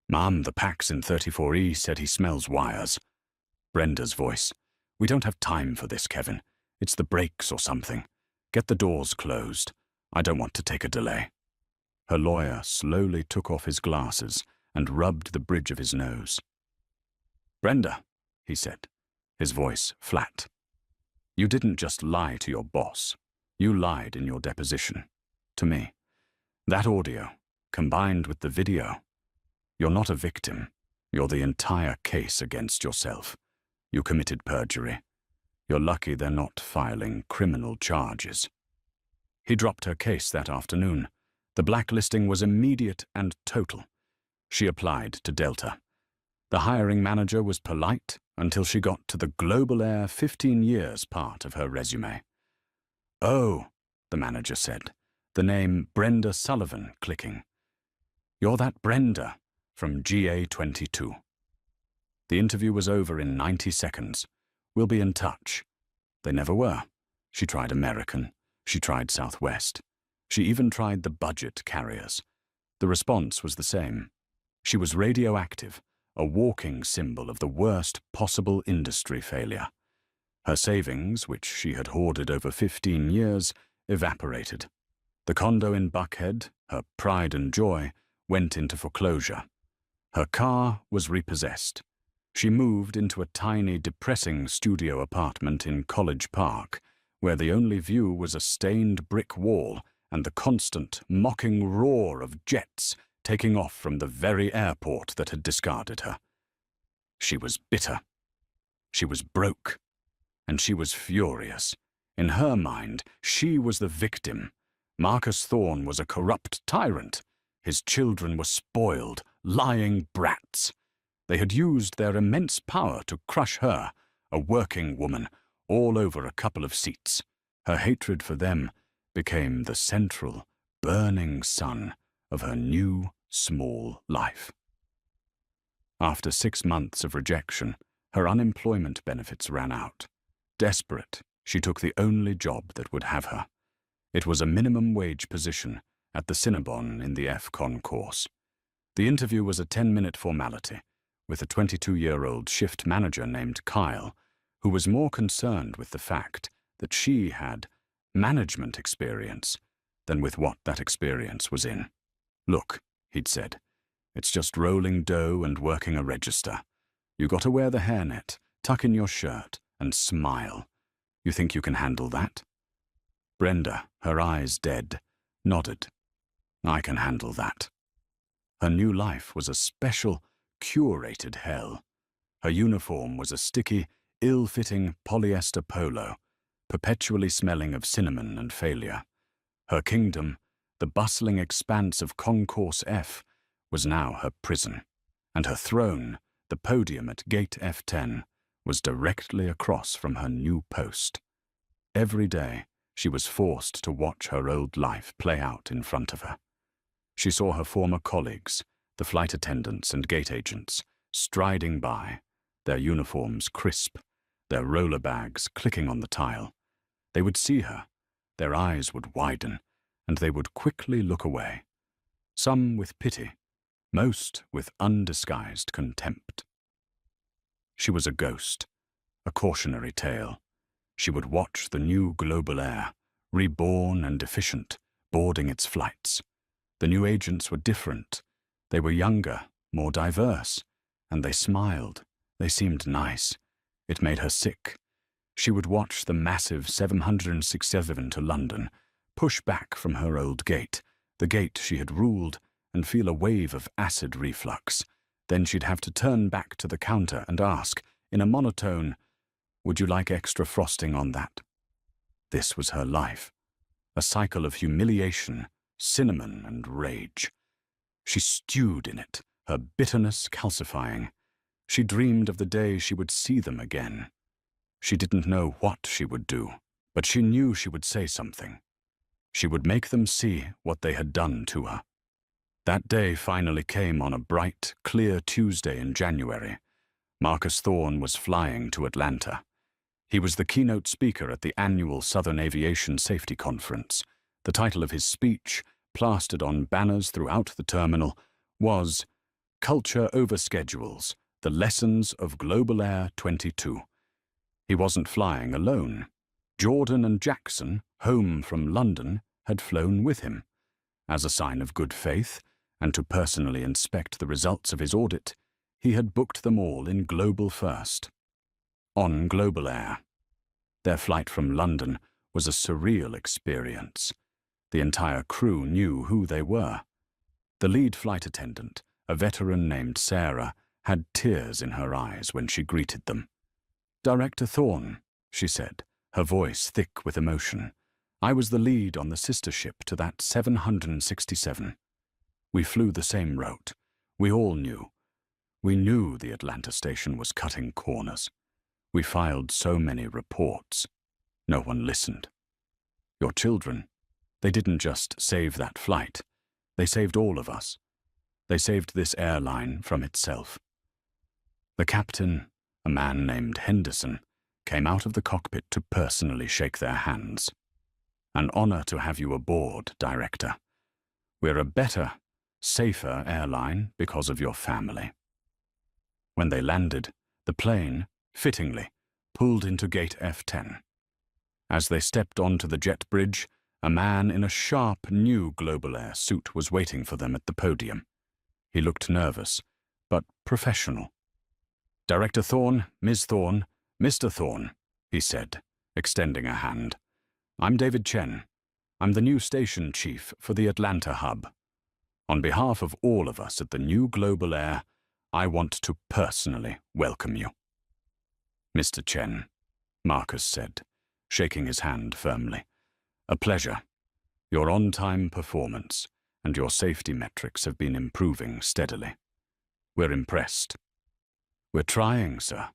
"Ma'am, the Pax in 34E said he smells wires." Brenda's voice. "We don't have time for this, Kevin. It's the brakes or something. Get the doors closed. I don't want to take a delay." Her lawyer slowly took off his glasses and rubbed the bridge of his nose. "Brenda," he said, his voice flat, "you didn't just lie to your boss. You lied in your deposition. To me. That audio, combined with the video. You're not a victim. You're the entire case against yourself. You committed perjury. You're lucky they're not filing criminal charges." He dropped her case that afternoon. The blacklisting was immediate and total. She applied to Delta. The hiring manager was polite until she got to the Global Air 15 years part of her resume. "Oh," the manager said, the name Brenda Sullivan clicking. "You're that Brenda from GA22. The interview was over in 90 seconds. We'll be in touch." They never were. She tried American. She tried Southwest. She even tried the budget carriers. The response was the same. She was radioactive, a walking symbol of the worst possible industry failure. Her savings, which she had hoarded over 15 years, evaporated. The condo in Buckhead, her pride and joy, went into foreclosure. Her car was repossessed. She moved into a tiny, depressing studio apartment in College Park, where the only view was a stained brick wall and the constant, mocking roar of jets taking off from the very airport that had discarded her. She was bitter. She was broke. And she was furious. In her mind, she was the victim. Marcus Thorne was a corrupt tyrant. His children were spoiled, lying brats. They had used their immense power to crush her, a working woman, all over a couple of seats. Her hatred for them became the central, burning sun of her new, small life. After 6 months of rejection, her unemployment benefits ran out. Desperate, she took the only job that would have her. It was a minimum wage position at the Cinnabon in the F-Con course. The interview was a 10-minute formality, with a 22-year-old shift manager named Kyle, who was more concerned with the fact that she had management experience than with what that experience was in. "Look," he'd said, "it's just rolling dough and working a register. You got to wear the hairnet, Tuck in your shirt and smile. You think you can handle that? Brenda, her eyes dead, nodded. I can handle that. Her new life was a special, curated hell. Her uniform was a sticky, ill-fitting polyester polo, perpetually smelling of cinnamon and failure. Her kingdom, the bustling expanse of Concourse F, was now her prison, and her throne, the podium at Gate F10, was directly across from her new post. Every day, she was forced to watch her old life play out in front of her. She saw her former colleagues, the flight attendants and gate agents, striding by, their uniforms crisp, their roller bags clicking on the tile. They would see her, their eyes would widen, and they would quickly look away, some with pity, most with undisguised contempt. She was a ghost, a cautionary tale. She would watch the new global air, reborn and efficient, boarding its flights. The new agents were different. They were younger, more diverse, and they smiled. They seemed nice. It made her sick. She would watch the massive 767 to London push back from her old gate, the gate she had ruled, and feel a wave of acid reflux. Then she'd have to turn back to the counter and ask, in a monotone, "Would you like extra frosting on that?" This was her life, a cycle of humiliation, cinnamon, and rage. She stewed in it, her bitterness calcifying. She dreamed of the day she would see them again. She didn't know what she would do, but she knew she would say something. She would make them see what they had done to her. That day finally came on a bright, clear Tuesday in January. Marcus Thorne was flying to Atlanta. He was the keynote speaker at the annual Southern Aviation Safety Conference. The title of his speech, plastered on banners throughout the terminal, was Culture Over Schedules, The Lessons of Global Air 22. He wasn't flying alone. Jordan and Jackson, home from London, had flown with him. As a sign of good faith, and to personally inspect the results of his audit, he had booked them all in Global First. On Global Air. Their flight from London was a surreal experience. The entire crew knew who they were. The lead flight attendant, a veteran named Sarah, had tears in her eyes when she greeted them. "Director Thorne," she said, her voice thick with emotion. "I was the lead on the sister ship to that 767. We flew the same route. We all knew. We knew the Atlanta station was cutting corners. We filed so many reports. No one listened. Your children, they didn't just save that flight. They saved all of us. They saved this airline from itself." The captain, a man named Henderson, came out of the cockpit to personally shake their hands. "An honor to have you aboard, Director. We're a better, safer airline because of your family." When they landed, the plane, fittingly, pulled into Gate F10. As they stepped onto the jet bridge, a man in a sharp new Global Air suit was waiting for them at the podium. He looked nervous, but professional. "Director Thorne, Ms. Thorne, Mr. Thorne," he said, extending a hand. "I'm David Chen. I'm the new station chief for the Atlanta hub. On behalf of all of us at the new Global Air, I want to personally welcome you." "Mr. Chen," Marcus said, shaking his hand firmly. "A pleasure. Your on-time performance and your safety metrics have been improving steadily. We're impressed." "We're trying, sir.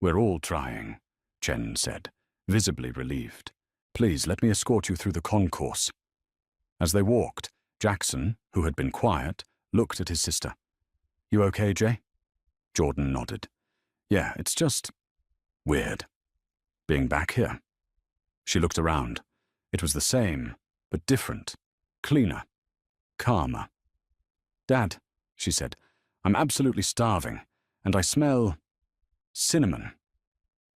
We're all trying," Chen said, visibly relieved. "Please let me escort you through the concourse." As they walked, Jackson, who had been quiet, looked at his sister. "You okay, Jay?" Jordan nodded. "Yeah, it's just weird, being back here." She looked around. It was the same, but different, cleaner, calmer. "Dad," she said, "I'm absolutely starving, and I smell cinnamon."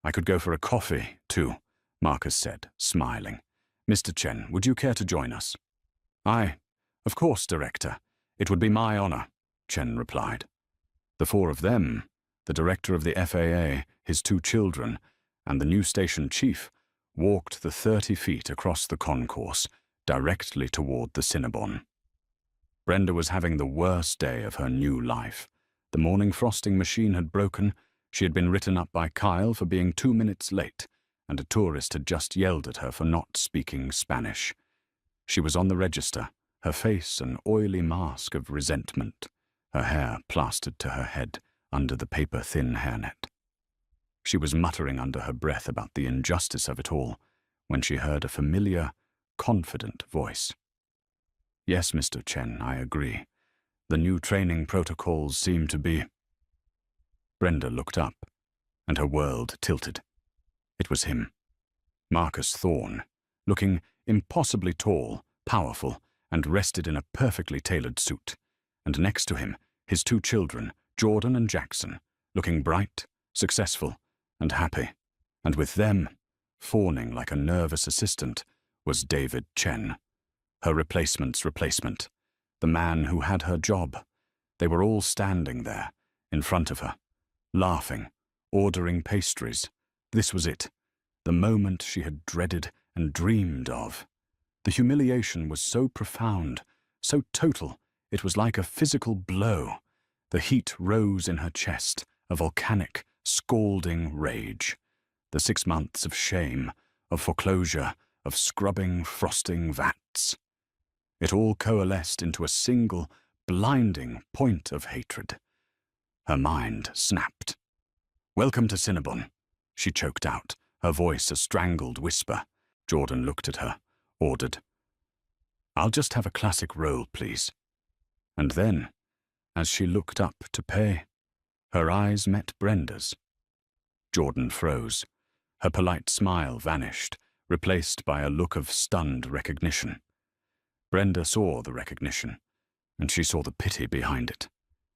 "I could go for a coffee, too," Marcus said, smiling. "Mr. Chen, would you care to join us?" Of course, Director. It would be my honor," Chen replied. The four of them, The director of the FAA, his 2 children, and the new station chief walked the 30 feet across the concourse, directly toward the Cinnabon. Brenda was having the worst day of her new life. The morning frosting machine had broken, she had been written up by Kyle for being 2 minutes late, and a tourist had just yelled at her for not speaking Spanish. She was on the register, her face an oily mask of resentment, her hair plastered to her head under the paper-thin hairnet. She was muttering under her breath about the injustice of it all when she heard a familiar, confident voice. "Yes, Mr. Chen, I agree. The new training protocols seem to be—" Brenda looked up, and her world tilted. It was him. Marcus Thorne, looking impossibly tall, powerful, and rested in a perfectly tailored suit. And next to him, his 2 children, Jordan and Jackson, looking bright, successful, and happy. And with them, fawning like a nervous assistant, was David Chen, her replacement's replacement, the man who had her job. They were all standing there, in front of her, laughing, ordering pastries. This was it, the moment she had dreaded and dreamed of. The humiliation was so profound, so total, it was like a physical blow. The heat rose in her chest, a volcanic, scalding rage. The 6 months of shame, of foreclosure, of scrubbing, frosting vats. It all coalesced into a single, blinding point of hatred. Her mind snapped. "Welcome to Cinnabon," she choked out, her voice a strangled whisper. Jordan looked at her, ordered, "I'll just have a classic roll, please." And then, as she looked up to pay, her eyes met Brenda's. Jordan froze. Her polite smile vanished, replaced by a look of stunned recognition. Brenda saw the recognition, and she saw the pity behind it,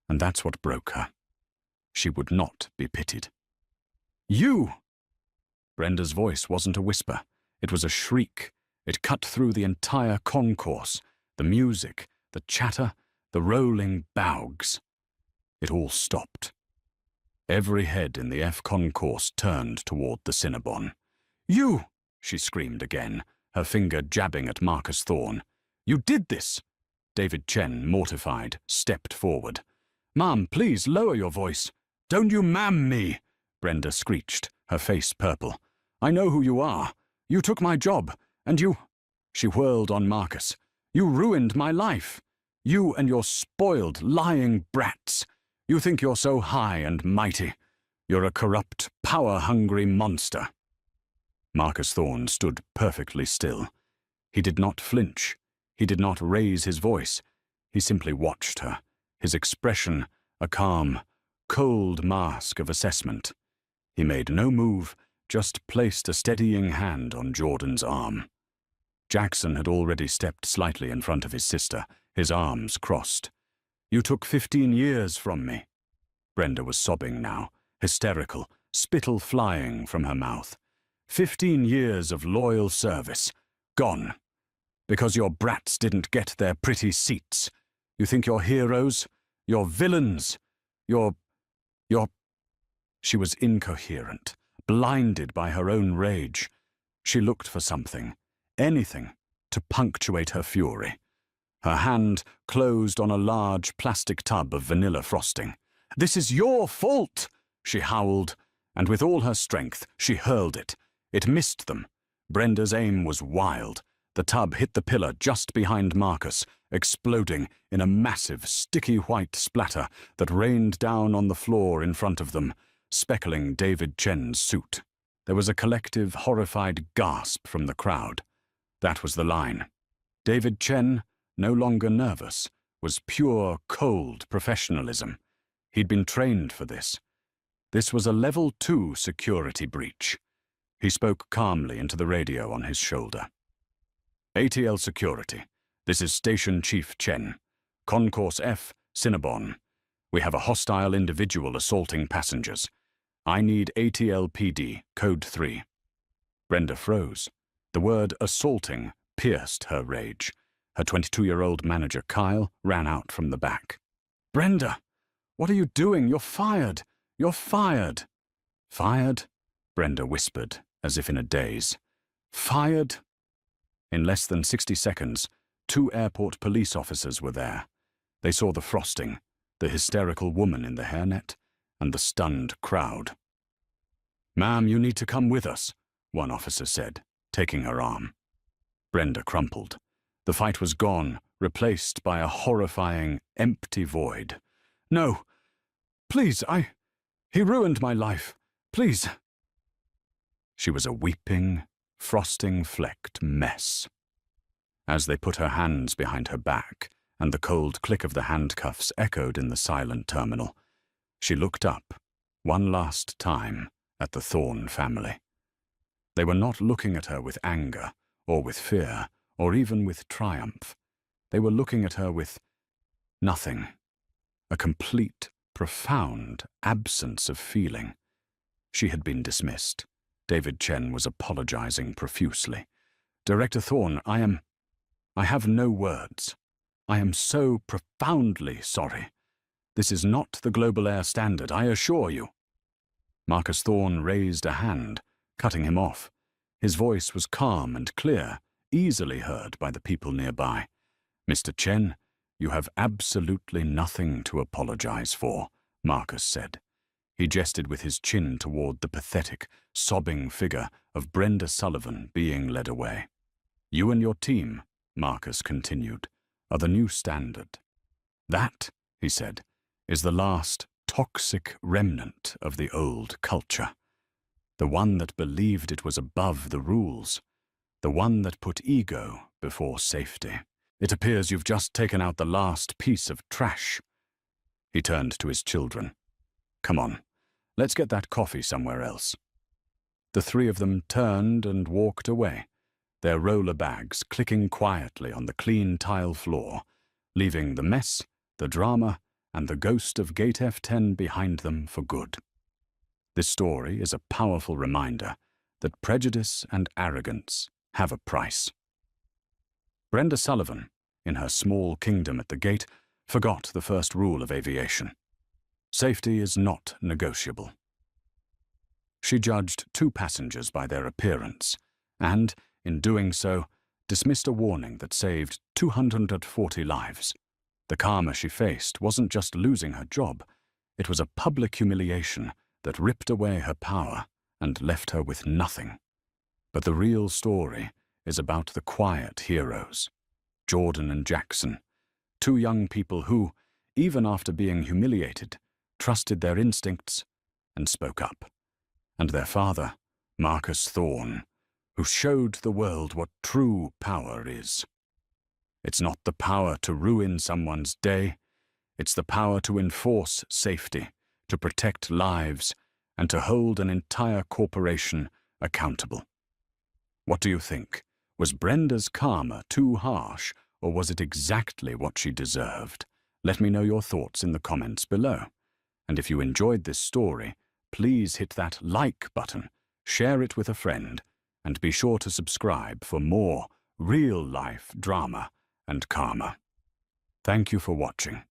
and that's what broke her. She would not be pitied. "You!" Brenda's voice wasn't a whisper. It was a shriek. It cut through the entire concourse, the music, the chatter, the rolling bougs. It all stopped. Every head in the F concourse turned toward the Cinnabon. "You!" she screamed again, her finger jabbing at Marcus Thorne. "You did this!" David Chen, mortified, stepped forward. "Ma'am, please lower your voice." "Don't you ma'am me!" Brenda screeched, her face purple. "I know who you are. You took my job, and you—" She whirled on Marcus. "You ruined my life. You and your spoiled, lying brats. You think you're so high and mighty. You're a corrupt, power-hungry monster." Marcus Thorne stood perfectly still. He did not flinch. He did not raise his voice. He simply watched her, his expression a calm, cold mask of assessment. He made no move, just placed a steadying hand on Jordan's arm. Jackson had already stepped slightly in front of his sister, his arms crossed. "You took 15 years from me." Brenda was sobbing now, hysterical, spittle flying from her mouth. 15 years of loyal service, gone. Because your brats didn't get their pretty seats. You think you're heroes? You're villains. You're... She was incoherent, blinded by her own rage. She looked for something, anything, to punctuate her fury. Her hand closed on a large plastic tub of vanilla frosting. "This is your fault!" she howled, and with all her strength she hurled it. It missed them. Brenda's aim was wild. The tub hit the pillar just behind Marcus, exploding in a massive, sticky white splatter that rained down on the floor in front of them, speckling David Chen's suit. There was a collective, horrified gasp from the crowd. That was the line. David Chen, no longer nervous, was pure, cold professionalism. He'd been trained for this. This was a level 2 security breach. He spoke calmly into the radio on his shoulder. "ATL Security, this is Station Chief Chen. Concourse F, Cinnabon. We have a hostile individual assaulting passengers. I need ATL PD, Code 3. Brenda froze. The word assaulting pierced her rage. Her 22-year-old manager, Kyle, ran out from the back. "Brenda, what are you doing? You're fired. You're fired." "Fired?" Brenda whispered, as if in a daze. "Fired?" In less than 60 seconds, 2 airport police officers were there. They saw the frosting, the hysterical woman in the hairnet, and the stunned crowd. "Ma'am, you need to come with us," one officer said, taking her arm. Brenda crumpled. The fight was gone, replaced by a horrifying, empty void. "No, please, he ruined my life. Please." She was a weeping, frosting-flecked mess. As they put her hands behind her back, and the cold click of the handcuffs echoed in the silent terminal, she looked up, one last time, at the Thorne family. They were not looking at her with anger, or with fear, or even with triumph. They were looking at her with nothing. A complete, profound absence of feeling. She had been dismissed. David Chen was apologizing profusely. "Director Thorne, I have no words. I am so profoundly sorry. This is not the global air standard, I assure you." Marcus Thorne raised a hand, cutting him off. His voice was calm and clear, easily heard by the people nearby. "Mr. Chen, you have absolutely nothing to apologize for," Marcus said. He gestured with his chin toward the pathetic, sobbing figure of Brenda Sullivan being led away. "You and your team," Marcus continued, "are the new standard. That," he said, "is the last toxic remnant of the old culture. The one that believed it was above the rules. The one that put ego before safety. It appears you've just taken out the last piece of trash." He turned to his children. "Come on, let's get that coffee somewhere else." The 3 of them turned and walked away, their roller bags clicking quietly on the clean tile floor, leaving the mess, the drama, and the ghost of Gate F10 behind them for good. This story is a powerful reminder that prejudice and arrogance have a price. Brenda Sullivan, in her small kingdom at the gate, forgot the first rule of aviation. Safety is not negotiable. She judged 2 passengers by their appearance, and, in doing so, dismissed a warning that saved 240 lives. The karma she faced wasn't just losing her job, it was a public humiliation that ripped away her power and left her with nothing. But the real story is about the quiet heroes, Jordan and Jackson, 2 young people who, even after being humiliated, trusted their instincts and spoke up. And their father, Marcus Thorne, who showed the world what true power is. It's not the power to ruin someone's day, it's the power to enforce safety, to protect lives, and to hold an entire corporation accountable. What do you think? Was Brenda's karma too harsh, or was it exactly what she deserved? Let me know your thoughts in the comments below. And if you enjoyed this story, please hit that like button, share it with a friend, and be sure to subscribe for more real-life drama and karma. Thank you for watching.